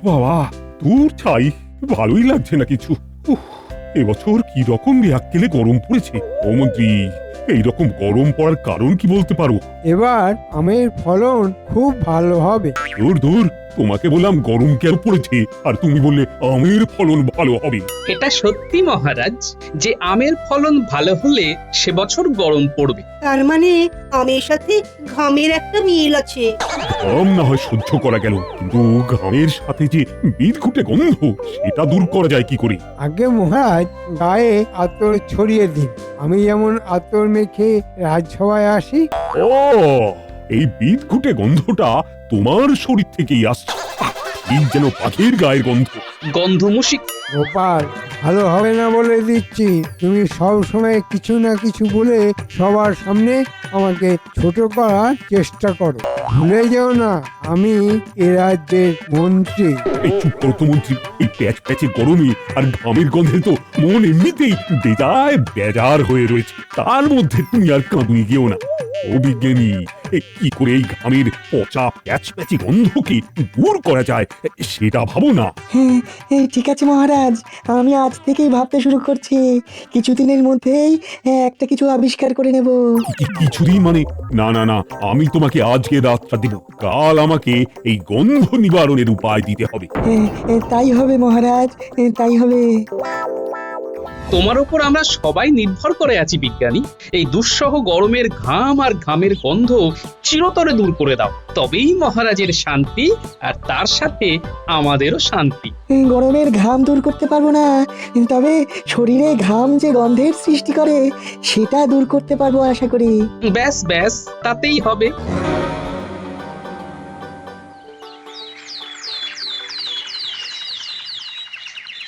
বাবা, দূর ছাই, ভালোই লাগছে না কিছু। উফ, এবছর কি রকম আক্কেলে গরম পড়েছে। ও মন্ত্রী, এইরকম গরম পড়ার কারণ কি বলতে পারো? এবার আমের ফলন খুব ভালো হবে। দূর দূর, তোমাকে বললাম গরম কেন পড়েছে, আর তুমি বললে আমের ফলন ভালো হবে। এটা সত্যি মহারাজ যে আমের ফলন ভালো হলে সে বছর গরম পড়বে। তার মানে আমের সাথে ঘামের একটা মিল আছে। গরম না হয় সহ্য করা গেল, কিন্তু ঘামের সাথে যে বিদঘুটে গন্ধ, সেটা দূর করা যায় কি করে? আগে মহারাজ গায়ে আতর ছড়িয়ে দিন। আমি যেমন আতর মেখে রাজসভায় আসি। ও, এই বিদঘুটে গন্ধটা তোমার শরীর থেকেই আসছে। ঠিক যেন পাখির গায়ের গন্ধ। গন্ধমুশিক। গোপাল, ভালো হবে না বলে দিচ্ছি। তুমি সব সময় কিছু না কিছু বলে সবার সামনে আমাকে ছোট করার চেষ্টা করো। ভুলে যেও না আমি এ রাজ্যের মন্ত্রী। এই চুপ করো তো মন্ত্রী, এই প্যাচ প্যাচে গরমে আর ঘামের গন্ধে তো মন এমনিতেই বেজায় বেজার হয়ে রয়েছে, তার মধ্যে তুমি আর কাঁদুনি গেও না। ও বিজ্ঞানী, কি করে এই ঘামের পচা প্যাচ প্যাচে গন্ধকে দূর করা যায় সেটা ভাবো না। হ্যাঁ, ঠিক আছে মহারাজ, আমি আজ থেকেই ভাবতে শুরু করছি। কিছুদিনের মধ্যেই একটা কিছু আবিষ্কার করে নেব। কিছুদিন মানে? না না না, আমি তোমাকে আজকে রাতটা দিব, কাল আমাকে এই গন্ধ নিবারণের উপায় দিতে হবে। তাই হবে মহারাজ, তাই হবে। তোমার উপর আমরা সবাই নির্ভর করে আছি বিজ্ঞানী। এই দুঃসহ গরমের ঘাম আর ঘামের গন্ধ চিরতরে দূর করে দাও, তবেই মহারাজের শান্তি, আর তার সাথে আমাদেরও শান্তি। গরমের ঘাম দূর করতে পারবো না, তবে শরীরে ঘাম যে গন্ধের সৃষ্টি করে সেটা দূর করতে পারবো আশা করি। ব্যাস ব্যাস, তাতেই হবে।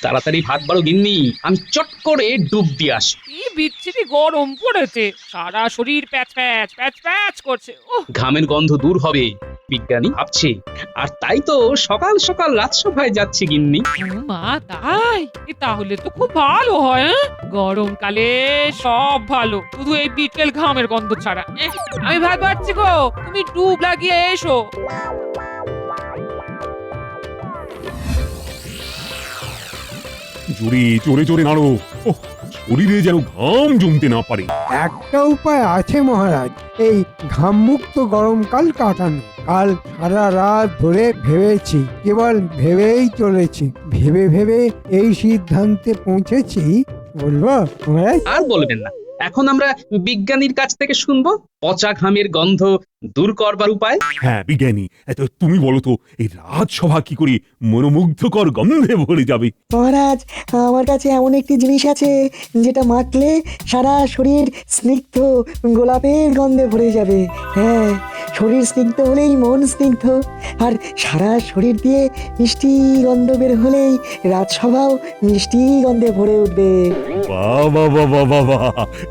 তাড়াতাড়ি ভাত বাড়ো গিন্নি, আমি চট করে ডুব দিয়ে আসি। কি বিচ্ছিরি গরম পড়েছে, সারা শরীর প্যাচ প্যাচ প্যাচ প্যাচ করছে। ওহ, ঘামের গন্ধ দূর হবে বিজ্ঞানী ভাবছে, আর তাই তো সকাল সকাল রাজসভায় যাচ্ছে গিন্নি। মা তাই? তাহলে তো খুব ভালো হয়। গরমকালে সব ভালো, শুধু এই বিকেল ঘামের গন্ধ ছাড়া। আমি ভাত বাড়ছি গো, তুমি ডুব লাগিয়ে এসো। জোরে জোরে জোরে নাড়ো, ওহ, শরীরে যেন ঘাম জমতে না পারে। একটা উপায় আছে মহারাজ, এই ঘামমুক্ত গরমকাল কাটানো। কাল সারা রাত ধরে ভেবেছি, কেবল ভেবেই চলেছি। ভেবে ভেবে এই সিদ্ধান্তে পৌঁছেছি, বলবো মহারাজ? আর বলবেন না, এখন আমরা বিজ্ঞানীর কাছ থেকে শুনবো পচা ঘামের গন্ধ দূর করবার উপায়। হ্যাঁ বিজ্ঞানী, তো তুমি বলো তো, এই রাজসভা কি করে মনোমুগ্ধকর গন্ধে ভরে যাবে? মহারাজ, আমার কাছে এমন একটি জিনিস আছে যেটা মাখলে সারা শরীর স্নিগ্ধ গোলাপের গন্ধে ভরে যাবে। হ্যাঁ, শরীর স্নিগ্ধ হলেই মন স্নিগ্ধ, আর সারা শরীর দিয়ে মিষ্টি গন্ধ বের হলেই রাজসভাও মিষ্টি গন্ধে ভরে উঠবে। বাহ বাহ বাহ বাহ বাহ বাহ,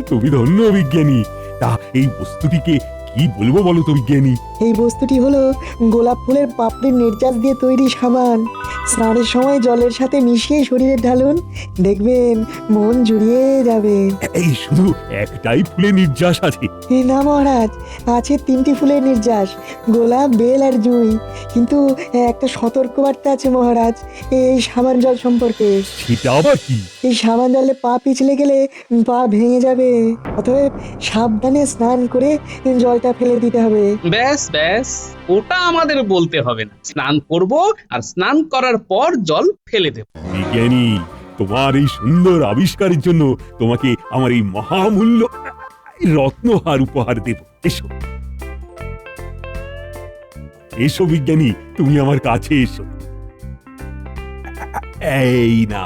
তুমি ধন্য বিজ্ঞানী। তা এই বস্তুটিকে কি বলবো বলো তো বিজ্ঞানী? এই বস্তুটি হলো গোলাপ ফুলের পাপড়ির নির্যাস দিয়ে তৈরি সাবান। স্নানের সময় জলের সাথে মিশিয়ে শরীরে ঢালুন, দেখবেন মন জুড়িয়ে যাবে। এই শুধু একটাই ফুলের নির্যাস আছে? না মহারাজ, আছে 3টি ফুলের নির্যাস, গোলাপ, বেল আর জুঁই। কিন্তু একটা সতর্কবার্তা আছে মহারাজ এই সাবান জল সম্পর্কে। সেটা আবার কি? এই সাবান জলে পা পিছলে গেলে পা ভেঙে যাবে, অতএব সাবধানে স্নান করে জলটা ফেলে দিতে হবে। ব্যাস ব্যাস, ওটা আমাদের বলতে হবে না। স্নান করব, আর স্নান করার পর জল ফেলে দেব। বিজ্ঞানী, তোমার এই সুন্দর আবিষ্কারের জন্য তোমাকে আমার এই মহামূল্য রত্নহার উপহার দেব। এসো এসো বিজ্ঞানী, তুমি আমার কাছে এসো। এই না,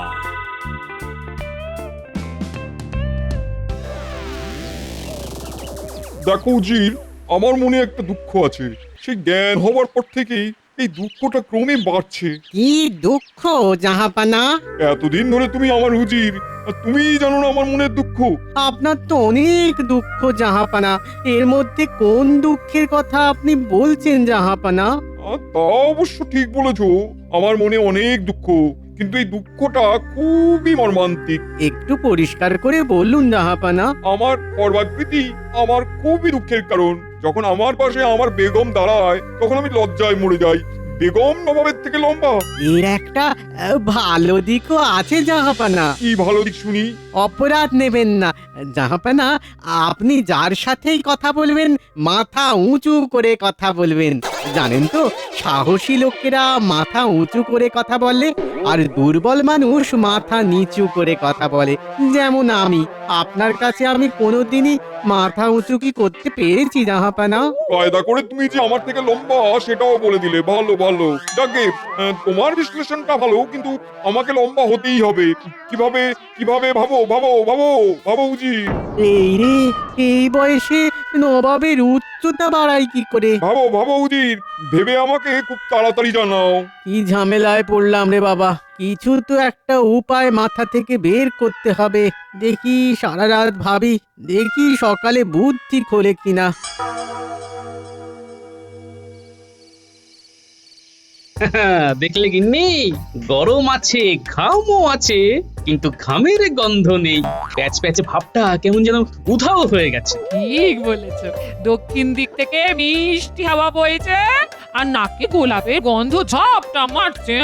দেখো উজির, আমার মনে একটা দুঃখ আছে। সেই জ্ঞান হবার পর থেকেই এই দুঃখটা ক্রমে বাড়ছে। কি দুঃখ জাহাপানা? এতদিন ধরে তুমি আমার উজির, আর তুমিই জানো না আমার মনের দুঃখ। আপনার তো অনেক দুঃখ জাহাপানা, এর মধ্যে কোন দুঃখের কথা আপনি বলছেন জাহাপানা? তা অবশ্য ঠিক বলেছো, আমার মনে অনেক দুঃখ, কিন্তু এই দুঃখটা খুবই মর্মান্তিক। একটু পরিষ্কার করে বলুন জাহাপানা। আমার পর্বাকৃতি আমার খুবই দুঃখের কারণ। যখন আমার পাশে আমার বেগম দাঁড়ায় তখন আমি লজ্জায় মরে যাই। বেগম নবাবের থেকে লম্বা। এর একটা ভালো দিকও আছে জাহাপানা। কি ভালো দিক শুনি? অপরাধ নেবেন না জাহাপানা, আপনি যার সাথেই কথা বলবেন মাথা উঁচু করে কথা বলবেন। জানেন তো, সাহসী লোকেরা মাথা উঁচু করে কথা বলে আর দুর্বল মানুষ মাথা নিচু করে কথা বলে। যেমন আমি, আপনার কাছে আমি কোনোদিনই মাথা উঁচু কি করতে পেরেছি জাহাপানা? কায়দা করে তুমি যে আমার থেকে লম্বা সেটাও বলে দিলে। ভালো ভালো। যাকে তোমার বিশ্লেষণটা ভালো, কিন্তু আমাকে লম্বা হতেই হবে। কিভাবে কিভাবে ভাবো ভাবো ভাবো ভাবো উজি। এই রে, এই বয়সে নবাবের উচ্চতা বাড়াই কি করে? ভাবো ভাবো উজির, ভেবে আমাকে খুব তাড়াতাড়ি জানাও। কি ঝামেলায় পড়লাম রে বাবা। কিছু তো একটা উপায় মাথা থেকে বের করতে হবে। দেখি সারা রাত ভাবি, দেখি সকালে বুদ্ধি খোলে কিনা। দেখলে গিন্নি, গরম আছে, ঘামও আছে, কিন্তু ঘামের গন্ধ নেই। প্যাচ প্যাচে ভাবটা কেমন যেন উধাও হয়ে গেছে। ঠিক বলেছো, দক্ষিণ দিক থেকে মিষ্টি হাওয়া বইছে আর নাকে গোলাপের গন্ধ ঝাপটা মারছে।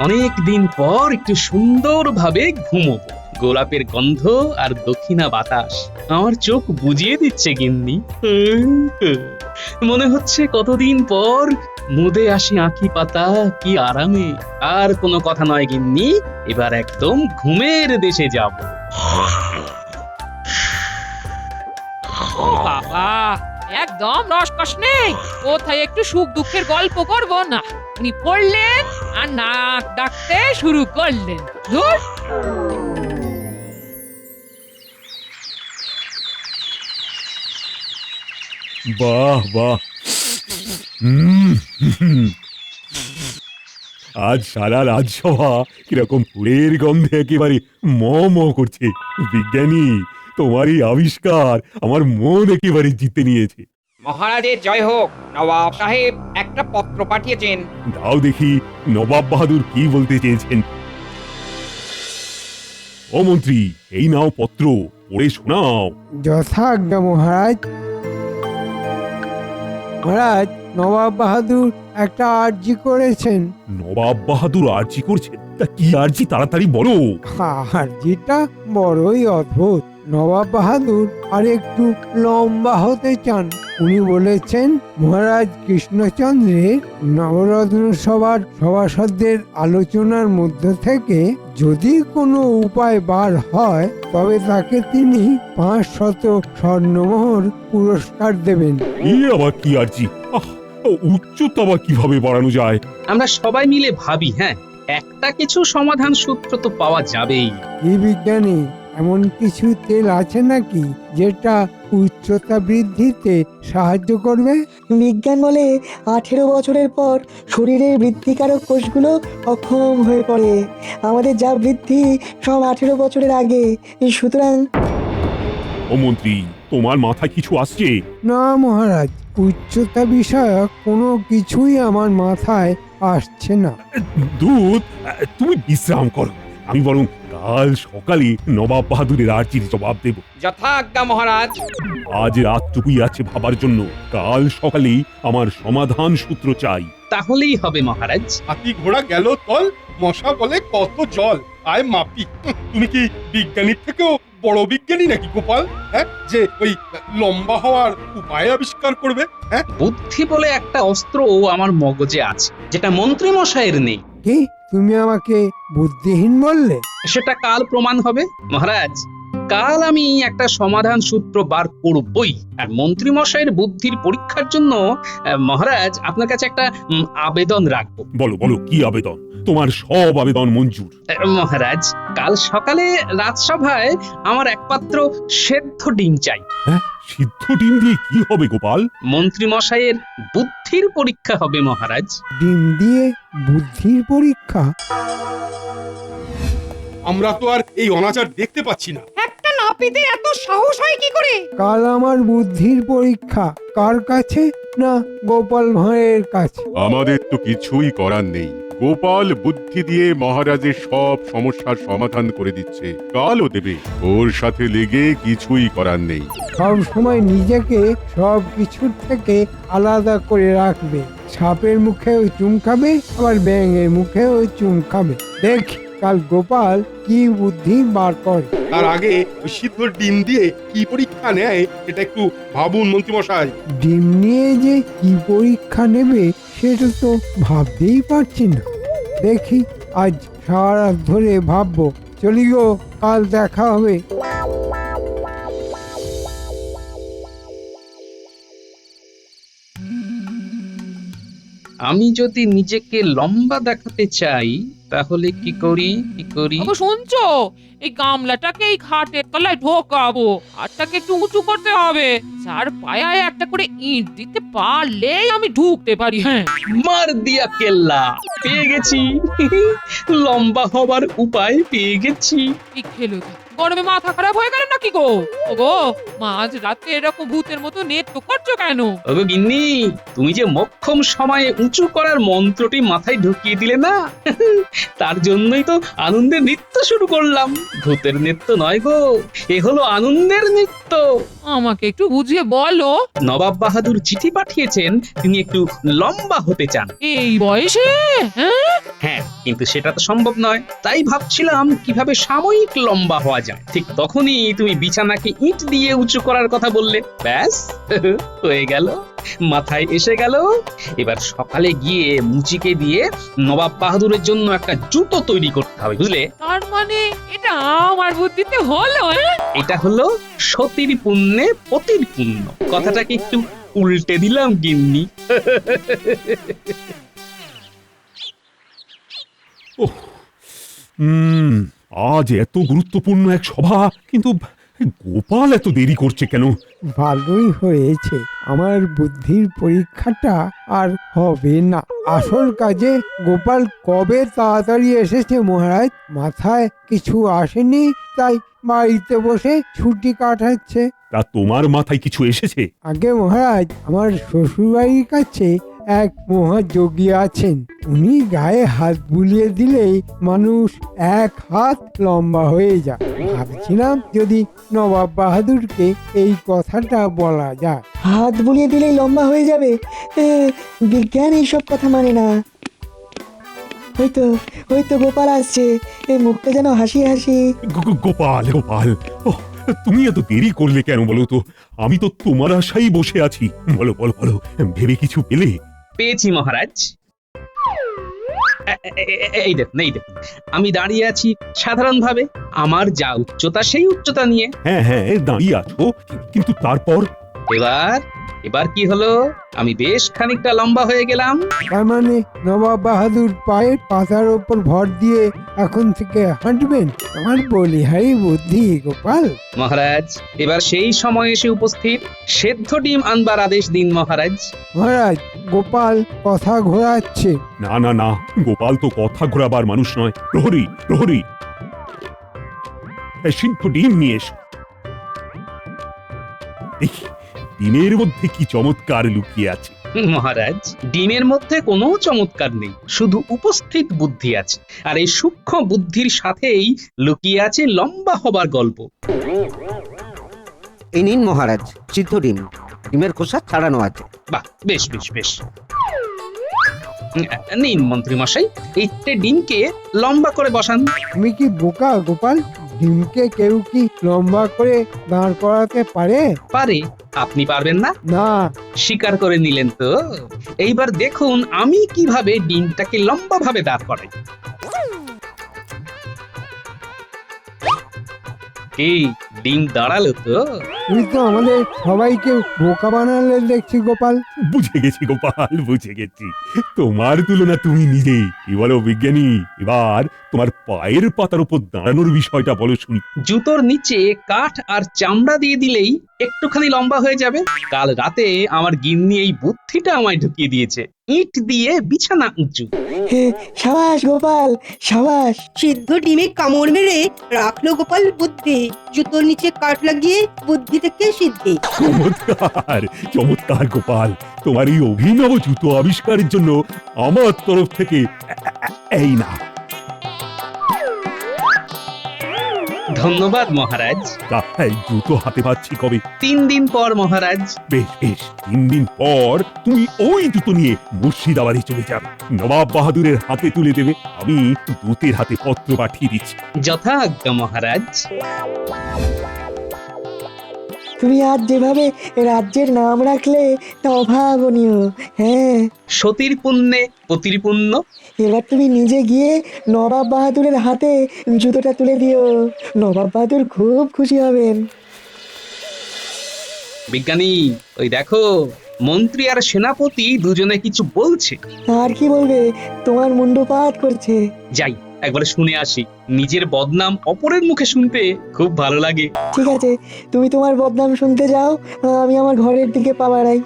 অনেক দিন পর একটু সুন্দরভাবে ঘুমোবো। গোলাপের গন্ধ আর দক্ষিণা বাতাস আমার চোখ বুজিয়ে দিচ্ছে গিন্নি। মনে হচ্ছে কতদিন পর মুদে আসি আঁখি পাতা, কি আরামে। আর কোনো কথা নয় গিন্নি, এবার একদম ঘুমের দেশে যাব। ও বাবা, একদম রসকস নেই। কোথায় একটু সুখ দুঃখের গল্প করব না, উনি পড়লেন আর নাক ডাকতে শুরু করলেন। ধুর। বাহ বাহ। হুম, আজ সারা রাজসভা কিরকম ফুলের গন্ধে একেবারে ম ম করছে। বিজ্ঞানী, তোমার এই আবিষ্কার আমার মন একেবারে জিতে নিয়েছে। মহারাজের জয় হোক। নবাব সাহেব একটা পত্র পাঠিয়েছেন। দাও দেখি নবাব বাহাদুর কি বলতে চেয়েছেন। ও মন্ত্রী, এই নাও পত্র, পড়ে শোনাও। যথাজ্ঞা মহারাজ। মহারাজ, নবাব বাহাদুর একটা আর্জি করেছেন। নবাব বাহাদুর আর্জি করছেন? তা কি আর্জি, তাড়াতাড়ি বলো। আর্জিটা বড়ই অদ্ভুত। নবাব বাহাদুর আর একটু লম্বা হতে চান। উনি বলেছেন, মহারাজ কৃষ্ণচন্দ্রের নবরত্ন সভার সভাসদদের আলোচনার মধ্য থেকে যদি কোনো উপায় বার হয় তবে তাকে তিনি 500 স্বর্ণমোহর পুরস্কার দেবেন। এই আবার কি আর্জি? উচ্চতা আবার কিভাবে বাড়ানো যায়? আমরা সবাই মিলে ভাবি। হ্যাঁ, একটা কিছু সমাধান সূত্র তো পাওয়া যাবেই। কি বিজ্ঞানী, এমন কিছু তেল আছে নাকি যেটা উচ্চতা বৃদ্ধিতে সাহায্য করবে? বিজ্ঞান বলে 18 বছরের পর শরীরের বৃদ্ধিকারক কোষগুলো অক্ষম হয়ে পড়ে। আমাদের যা বৃদ্ধি সব 18 বছরের আগে। সুতরাং ও মন্ত্রী, তোমার মাথায় কিছু আসছে? না মহারাজ, উচ্চতা বিষয়ক কোনো কিছুই আমার মাথায় আসছে না। দুধ, তুমি বিশ্রাম করো। আমি বরং কাল সকালে নবাব বাহাদুরের আর্জির জবাব দেব। যথাজ্ঞা মহারাজ। আজ রাতটুকুই আছে ভাবার জন্য। কাল সকালে আমার সমাধান সূত্র চাই। তাহলেই হবে মহারাজ। হাতি ঘোড়া গেল তল, মশা বলে কত জল। আয় মাপি। তুমি কি বিজ্ঞানীর থেকেও বড় বিজ্ঞানী নাকি গোপাল? হ্যাঁ, যে ওই লম্বা হওয়ার উপায় আবিষ্কার করবে? হ্যাঁ, বুদ্ধি বলে একটা অস্ত্র আমার মগজে আছে, যেটা মন্ত্রী মশাইয়ের নেই। কি, তুমি আমাকে বুদ্ধিহীন বললে? সেটা কাল প্রমাণ হবে মহারাজ। কাল আমি একটা সমাধান সূত্র বার করবই। আর মন্ত্রী মশাইয়ের বুদ্ধির পরীক্ষার জন্য মহারাজ আপনার কাছে একটা আবেদন রাখবো। বলো বলো, কি আবেদন? তোমার সব আবেদন মঞ্জুর। মহারাজ, কাল সকালে রাজসভায় আমার একমাত্র সেদ্ধ ডিম চাই। হ্যাঁ, সিদ্ধ ডিম দিয়ে কি হবে গোপাল? মন্ত্রী মশাইয়ের বুদ্ধির পরীক্ষা হবে মহারাজ। ডিম দিয়ে বুদ্ধির পরীক্ষা? আমরা তো আর এই অনাচার দেখতে পাচ্ছি না। একটা নাপিতে এত সাহস হয় কি করে? কাল আমার বুদ্ধির পরীক্ষা কার কাছে? না গোপাল ভাঁড়ের কাছে। আমাদের তো কিছুই করার নেই। গোপাল বুদ্ধি দিয়ে মহারাজের সব সমস্যার সমাধান করে দিচ্ছে, কালও দেবে। ওর সাথে লেগে কিছুই করার নেই। সব সময় নিজেকে সব কিছুর থেকে আলাদা করে রাখবে, সাপের মুখেও চুম খাবে, আবার ব্যাঙের মুখেও চুম খাবে। দেখ কাল গোপাল কি বুদ্ধি বার করে। তার আগে ওই সিদ্ধ ডিম দিয়ে কি পরীক্ষা নেয় এটা একটু ভাবুন মন্ত্রীমশাই। ডিম নিয়ে যে কি পরীক্ষা নেবে সেটা তো ভাবতেই পারছি না। দেখি আজ সারা রাত ধরে ভাববো। চলি গো, কাল দেখা হবে। আমি যদি নিজেকে লম্বা দেখাতে চাই তাহলে কি করি? ওগো শুনছো, এই গামলাটাকে এই খাটের তলায় ঢোকাবো, হাতটাকে একটু উঁচু করতে হবে, চার পায়ায় একটা করে ইট দিতে পারলেই আমি ঢুকতে পারি। হ্যাঁ, মার দিয়া কেল্লা, পেয়ে গেছি। লম্বা হবার উপায় পেয়ে গেছি। কি খেলো তো? গরমে মাথা খারাপ হয়ে গেল নাকি গো? ওগো, মাঝ রাতে এরকম ভূতের মতো নেত্য করছো কেন? ওগো গিন্নি, তুমি যে মোক্ষম সময়ে উঁচু করার মন্ত্রটি মাথায় ঢুকিয়ে দিলে না, তার জন্যই তো আনন্দের নৃত্য শুরু করলাম। ভূতের নৃত্য নয় গো, এ হলো আনন্দের নৃত্য। আমাকে একটু বুঝিয়ে বলো। নবাব বাহাদুর চিঠি পাঠিয়েছেন, তিনি একটু লম্বা হতে চান। এই বয়সে? হ্যাঁ, হ্যাঁ, কিন্তু সেটা তো সম্ভব নয়। তাই ভাবছিলাম কিভাবে সাময়িক লম্বা হওয়া যায়। ঠিক তখনই তুমি বিছানাকে ইট দিয়ে উঁচু করার কথা বললে। ব্যাস, হয়ে গেল, মাথায় এসে গেল। এবার সকালে গিয়ে মুচিকে দিয়ে নবাব বাহাদুরের জন্য একটা জুতো তৈরি করতে হবে, বুঝলে? তার মানে এটা আমার বুদ্ধিতে হলো? এটা হলো সতীর পুণ্যে পতির পুণ্য। কথাটাকে একটু উল্টে দিলাম গিন্নি। আজ এত গুরুত্বপূর্ণ এক সভা, কিন্তু গোপাল এত দেরি করছে কেন? ভালোই হয়েছে, আমার বুদ্ধির পরীক্ষাটা আর হবে না। আসল কাজে গোপাল কবে তাড়াতাড়ি এসেছে মহারাজ, মাথায় কিছু আসেনি, তাই বাড়িতে বসে ছুটি কাটাচ্ছে। তা তোমার মাথায় কিছু এসেছে? আগে মহারাজ, আমার শ্বশুরবাড়ির কাছে এক মহাযোগী আছেন, উনি গায়ে হাত বুলিয়ে দিলেই মানুষ এক হাত লম্বা হয়ে যায়। ভাবছিলাম যদি নবাব বাহাদুরকে এই কথাটা বলা যায়। হাত বুলিয়ে দিলেই লম্বা হয়ে যাবে? বিজ্ঞান এইসব কথা মানে না। হয়তো গোপাল আসছে, এই মুখটা যেন হাসি হাসি। গোপাল, গোপাল, ওহ, তুমি এত দেরি করলে কেন বলো তো? আমি তো তোমার আশাই বসে আছি। বলো বলো বলো, ভেবে কিছু পেলে? পেয়েছি মহারাজ। এই দেখুন, আমি দাঁড়িয়ে আছি সাধারণভাবে, আমার যা উচ্চতা সেই উচ্চতা নিয়ে। হ্যাঁ হ্যাঁ, দাঁড়িয়ে আছো, কিন্তু তারপর? এবার কি হলো? আমি বেশ খানিকটা লম্বা হয়ে গেলাম। তার মানে নবাব বাহাদুর পায়ের পাতার ওপর ভর দিয়ে এখন থেকে হাঁটবেন? আমার বলিহারি বুদ্ধি গোপাল। মহারাজ, এবার সেই সময় এসে উপস্থিত। সেদ্ধ ডিম আনবার আদেশ দিন মহারাজ। মহারাজ, গোপাল কথা ঘোরাচ্ছে। না না না, গোপাল তো কথা ঘোরাবার মানুষ নয়। প্রহরী, প্রহরী, সিদ্ধ ডিম নিয়ে এসো। দেখি ডিমের মধ্যে কি চমৎকার লুকিয়ে আছে। মহারাজ, ডিমের মধ্যে কোনো চমৎকার নেই, শুধু উপস্থিত বুদ্ধি আছে। আর এই সূক্ষ্ম বুদ্ধির সাথেই লুকিয়ে আছে লম্বা হবার গল্প। এই নিন মহারাজ, সিদ্ধ ডিম, ডিমের খোসা ছাড়ানো আছে। বাহ, বেশ বেশ বেশ। নিন মন্ত্রী মশাই, এই ডিমকে লম্বা করে বসান। তুমি কি বোকা গোপাল? ডিমকে কেউ কি লম্বা করে দাঁড় করাতে পারে? পারে, আপনি পারবেন না? না। স্বীকার করে নিলেন তো? এইবার দেখুন আমি কিভাবে ডিমটাকে লম্বা ভাবে দাঁড় করাই। এই ডিম দাঁড়ালো তো? তুমি তো আমাদের সবাইকে বোকা বানালে দেখছি গোপাল। বুঝে গেছি গোপাল, বুঝে গেছি। তোমার তুলনা তুমি নিজেই। কি বলো বিজ্ঞানী, এবার তোমার পায়ের পাতার উপর দাঁড়ানোর বিষয়টা বলো শুনি। জুতোর নিচে কাঠ আর চামড়া দিয়ে দিলেই একটুখানি লম্বা হয়ে যাবে। কাল রাতে আমার গিন্নি এই বুদ্ধিটা আমায় ঢুকিয়ে দিয়েছে। ইট দিয়ে বিছানা উঁচু। সাবাস গোপাল, সাবাস। সিদ্ধ ডিমে কামড় মেরে রাখলো গোপাল বুদ্ধি, জুতোর নিচে কাঠ লাগিয়ে বুদ্ধি থেকে সিদ্ধি। চমৎকার, চমৎকার গোপাল। তোমার এই অভিনব জুতো আবিষ্কারের জন্য আমার তরফ থেকে এই না। ধন্যবাদ মহারাজ। তা জুতো হাতে পাচ্ছি কবে? 3 দিন পর মহারাজ। বেশ বেশ, 3 দিন পর তুমি ওই জুতো নিয়ে মুর্শিদাবাদে চলে যাবে, নবাব বাহাদুরের হাতে তুলে দেবে। আমি দূতের হাতে পত্র পাঠিয়ে দিচ্ছি। যথা আজ্ঞা মহারাজ। তুমি আজ যেভাবে রাজ্যের নাম রাখলে তা অভাবনীয়। হ্যাঁ, সতীর পুণ্যে পতির পুণ্য। এবার তুমি নিজে গিয়ে নবাব বাহাদুরের হাতে জুতোটা তুলে দিও। নবাব বাহাদুর খুব খুশি হবেন। বিজ্ঞানী, ওই দেখো মন্ত্রী আর সেনাপতি দুজনে কিছু বলছে। আর কি বলবে, তোমার মুন্ডপাত করছে। যাই একবার শুনে আসি। নিজের বদনাম অপরের মুখে শুনতে খুব ভালো লাগে। ঠিক আছে, তুমি তোমার বদনাম শুনতে যাও, আমি আমার ঘরের দিকে পা বাড়াই।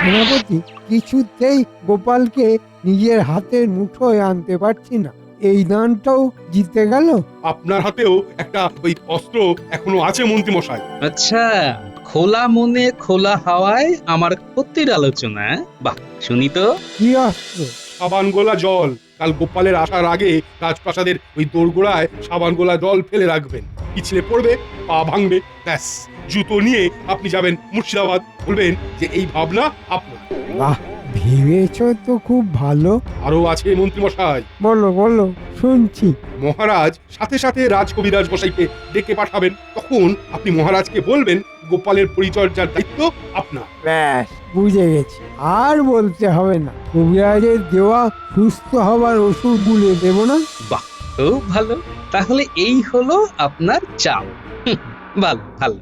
সেনাপতি, কিছুতেই গোপালকে নিজের হাতের মুঠোয় আনতে পারছি না। এই দানটাও জিতে গেল। আপনার হাতেও একটা ওই অস্ত্র এখনো আছে মন্ত্রী মশাই। আচ্ছা, খোলা মনে খোলা হাওয়ায় আমার ক্ষতির আলোচনা। বাহ, শুনি তো। কি অস্ত্র? সাবান গোলা জল। কাল গোপালের আসার আগে রাজপ্রাসাদের ওই দোরগোড়ায় সাবান গোলা জল ফেলে রাখবেন। পিছলে পড়বে, পা ভাঙবে, ব্যাস জুতো নিয়ে আপনি যাবেন মুর্শিদাবাদ। বলবেন যে এই ভাবনা আপনার। বাহ, ভেবেছ তো খুব ভালো। আরো আছে মন্ত্রী মশাই। বলো বলো, শুনছি। মহারাজ সাথে সাথে রাজকবিরাজ মশাইকে ডেকে পাঠাবেন। তখন আপনি মহারাজকে বলবেন গোপালের পরিচর্যার দায়িত্ব আপনার। ব্যাস, বুঝে গেছি, আর বলতে হবে না। কবিরাজের দেওয়া সুস্থ হবার ওষুধ গুলে দেব না। বাহ, খুব ভালো। তাহলে এই হলো আপনার চাল। ভালো ভালো।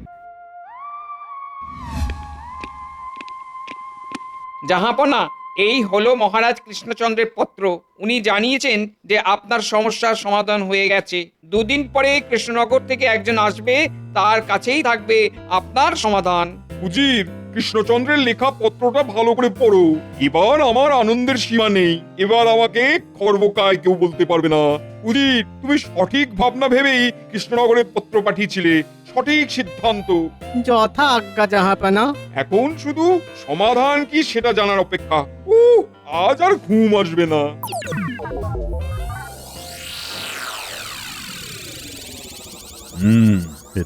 জাহাপনা, এই হলো মহারাজ কৃষ্ণচন্দ্রের পত্র। উনি জানিয়েছেন যে আপনার সমস্যার সমাধান হয়ে গেছে। 2 দিন পরে কৃষ্ণনগর থেকে একজন আসবে, তার কাছেই থাকবে আপনার সমাধান। উজির, কৃষ্ণচন্দ্রের লেখা পত্রটা ভালো করে পড়ো। এবার আমার আনন্দের সীমা নেই। এবার আমাকে খর্বকায় কেউ বলতে পারবে না। উজির, তুমি সঠিক ভাবনা ভেবেই কৃষ্ণনগরে পত্র পাঠিয়েছিলে। সঠিক সিদ্ধান্ত। যথা আজ্ঞা জাহাপানা। এখন শুধু সমাধান কি সেটা জানার অপেক্ষা। আজ আর ঘুম আসবে না।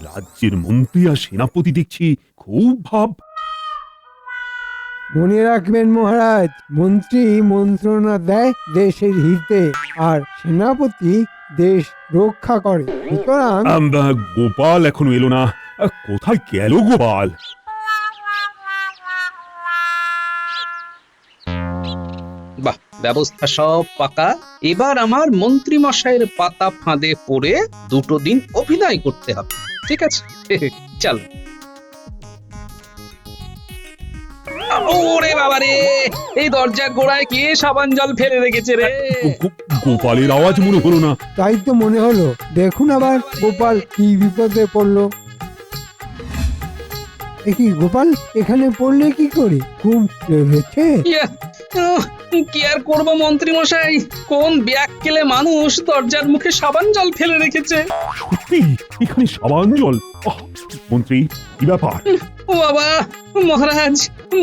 রাজ্যের মন্ত্রী আর সেনাপতি দেখছি খুব ভাব। মনে রাখবেন মহারাজ, মন্ত্রী মন্ত্রণা দেয় দেশের হিতে, আর সেনাপতি দেশ রক্ষা করে। সুতরাং গোপাল এখনো এলো না। কোথায় গেল গোপাল? বাহ, ব্যবস্থা সব পাকা। এবার আমার মন্ত্রী মশাইয়ের পাতা ফাঁদে পড়ে 2 দিন অভিনয় করতে হবে। ঠিক আছে, চল। ওরে বাবা রে, এই দরজার গোড়ায় কে সাবান জল ফেলে রেখেছে রে? গোপালের আওয়াজ মনে হলো না। তাই তো মনে হলো। দেখুন আবার গোপাল কি বিপদে পড়লো। কি গোপাল, এখানে পড়লে কি করে? খুব হয়েছে। কি আর করবো মন্ত্রী মশাই, কোন ব্যাককেলে মানুষ দরজার মুখে সাবান জল ফেলে রেখেছে। সত্যি এখানে সাবান জল? মন্ত্রী, কি ব্যাপার? ও বাবা, মহারাজ,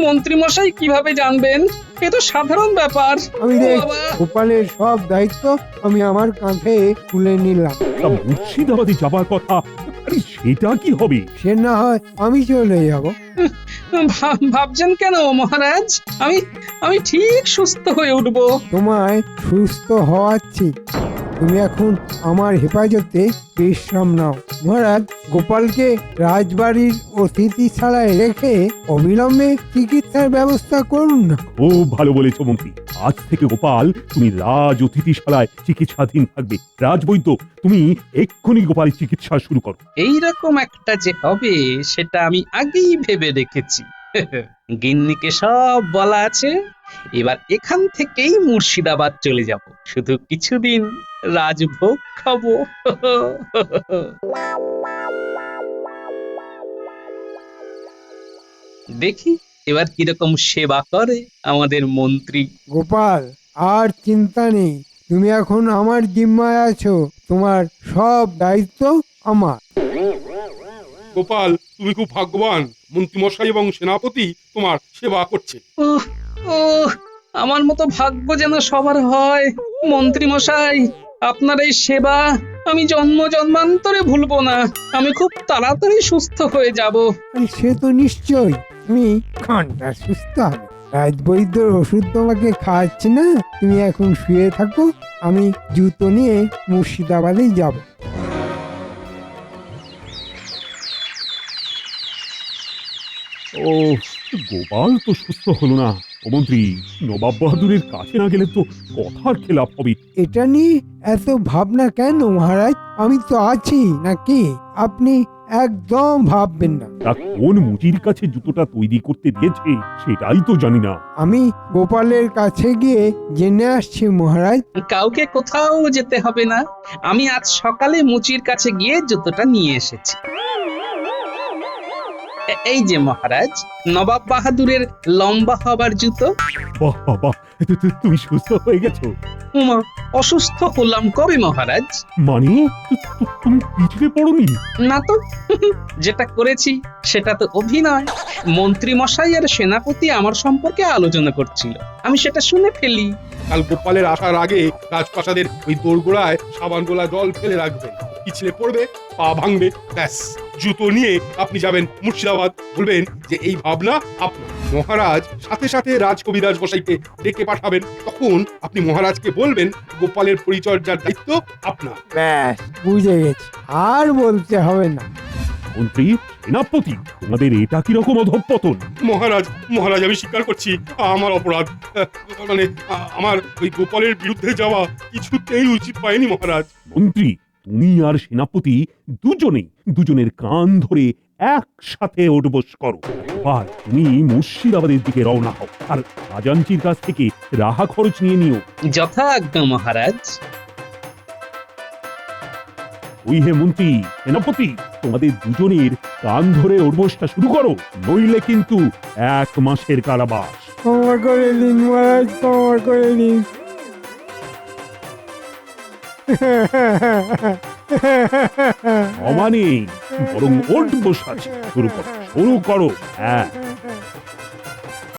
মন্ত্রী মশাই কিভাবে জানবেন? এ তো সাধারণ ব্যাপার। আমি ও দেখ, বাবা, গোপালের সব দায়িত্ব আমি আমার কাঁধে তুলে নিলাম। তা মুর্শিদাবাদে যাবার কথা, আরে সেটা কি হবে? সে না হয় আমি চলে যাব। ভাবছেন কেন মহারাজ? আমি ঠিক সুস্থ হয়ে উঠবো। তোমায় সুস্থ হওয়াচ্ছি। তুমি এখন আমার হেফাজতে বিশ্রাম নাও। মহারাজ, গোপালকে রাজবাড়ির অতিথিশালায় রেখে অবিলম্বে চিকিৎসার ব্যবস্থা করুন না। খুব ভালো বলেছো মন্ত্রী। আজ থেকে গোপাল তুমি রাজ অতিথিশালায় চিকিৎসাধীন থাকবে। রাজবৈদ্য, তুমি এক্ষুনি গোপালের চিকিৎসা শুরু করো। এইরকম একটা যে হবে সেটা আমি আগেই ভেবে রেখেছি। গিন্নিকে সব বলা আছে। এবার এখান থেকেই মুর্শিদাবাদ চলে যাব, শুধু কিছুদিন রাজভোগ খাবো। দেখি এবার কিরকম সেবা করে আমাদের মন্ত্রী। গোপাল, আর চিন্তা নেই। তুমি এখন আমার জিম্মায় আছো। তোমার সব দায়িত্ব আমার। গোপাল, তুমি খুব ভাগ্যবান। মন্ত্রী মশাই এবং সেনাপতি তোমার সেবা করছে। আমার মতো ভাগ্য যেন সবার হয়। মন্ত্রী মশাই, আপনার এই সেবা আমি জন্ম জন্মান্তরে ভুলবো না। আমি খুব তাড়াতাড়ি সুস্থ হয়ে যাব। আর সে তো নিশ্চয় তুমি ঘন্টা সুস্থ হবে। রাজবৈদ্যর ওষুধ তোমাকে খাওয়াচ্ছে না, তুমি এখন শুয়ে থাকো, আমি জুতো নিয়ে মুর্শিদাবাদে যাব। ও, গোপাল তো সুস্থ হলো না। ও মন্ত্রী, নবাব বাহাদুরের কাছে না গেলে তো কথার খেলাপ হবে। এটা নিয়ে এত ভাবনা কেন মহারাজ? আমি তো আছি নাকি? আপনি একদম ভাববেন না। তা কোন মুচির কাছে জুতোটা তৈরি করতে দিয়েছে সেটাই তো জানি না। আমি গোপালের কাছে গিয়ে জেনে আসছি মহারাজ। কাউকে কোথাও যেতে হবে না। আমি আজ সকালে মুচির কাছে গিয়ে জুতোটা নিয়ে এসেছি। এই যে মহারাজ, নবাব বাহাদুরের লম্বা হবার জুতো। বাহ বাহ, তুমি সুস্থ হয়ে গেছো? উমা, অসুস্থ হলাম কবে মহারাজ? মানে তুমি পিছলে পড়োনি? না তো, যেটা করেছি সেটা তো অভিনয়। মন্ত্রী মশাই আর সেনাপতি আমার সম্পর্কে আলোচনা করছিল, আমি সেটা শুনে ফেলি। কাল গোপালের আসার আগে রাজপ্রাসাদের ওই দোরগোড়ায় সাবান গোলা জল ফেলে রাখবেন। পিছলে পড়বে, পা ভাঙবে, ব্যাস জুতো নিয়ে আপনি যাবেন মুর্শিদাবাদ। বলবেন যে এই ভাবনা আপনার। মহারাজ সাথে সাথে রাজকবিরাজ মশাইকে ডেকে পাঠাবেন। তখন আপনি মহারাজকে বলবেন গোপালের পরিচর্যার দায়িত্ব আপনার। ব্যাস বুঝে গেছি, আর বলতে হবে না। মন্ত্রী, সেনাপতি, তোমাদের এটা কিরকম অধঃপতন? মহারাজ মহারাজ আমি স্বীকার করছি আমার অপরাধ। মানে আমার ওই গোপালের বিরুদ্ধে যাওয়া কিছুতেই উচিত পায়নি মহারাজ। মন্ত্রী, তুমি আর সেনাপতি দুজনের কান ধরে একসাথে ওঠবস করো। আর তুমি মুর্শিদাবাদের দিকে রওনা হও, আর খাজাঞ্চির কাছ থেকে রাহা খরচ নিয়ে নিও। যথা আজ্ঞা মহারাজ। ওই হে মন্ত্রী, সেনাপতি, তোমাদের দুজনের কান ধরে ওঠবসটা শুরু করো, নইলে কিন্তু 1 মাসের কারাবাস। ক্ষমা করে দিন মহারাজ, ক্ষমা করে দিন। ক্ষমা নেই, বরং ওঠবস আছে। শুরু করো, হ্যাঁ।